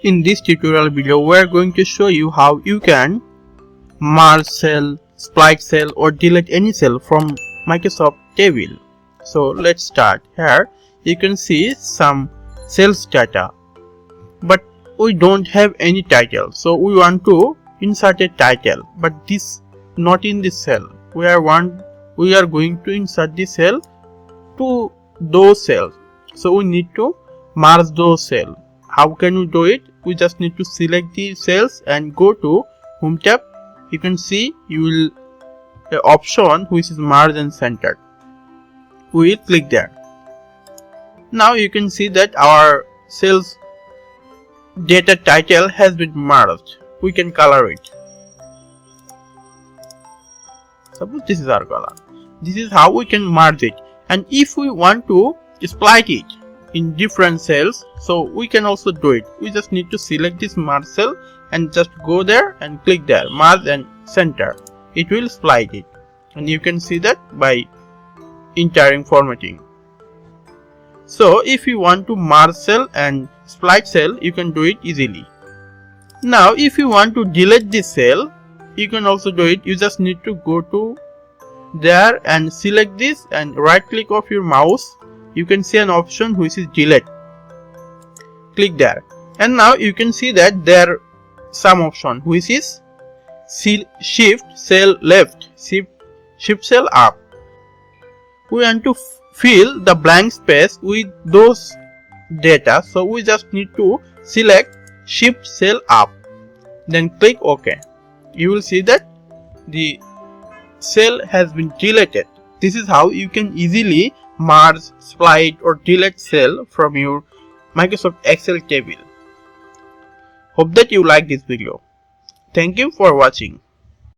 In this tutorial video, we are going to show you how you can merge cell, split cell or delete any cell from Microsoft table. So let's start. Here you can see some cells data, but we don't have any title, so we want to insert a title, but this not in this cell. We are going to insert the cell to those cells, so we need to merge those cells. How can we do it? We just need to select the cells and go to Home tab. You can see the option which is merge and center. We will click there. Now you can see that our cells data title has been merged. We can color it. Suppose this is our color. This is how we can merge it. And if we want to split it in different cells, so we can also do it. We just need to select this merge cell and just go there and click there, merge and center. It will split it, and you can see that by entering formatting. So if you want to merge cell and split cell, you can do it easily. Now if you want to delete this cell, you can also do it. You just need to go to there and select this and right click of your mouse. You can see an option which is delete. Click there, and now you can see that there some option which is shift cell left, shift cell up. We want to fill the blank space with those data, so we just need to select shift cell up, then click OK. You will see that the cell has been deleted. This is how you can easily merge, split or delete cell from your Microsoft Excel table. Hope that you like this video. Thank you for watching.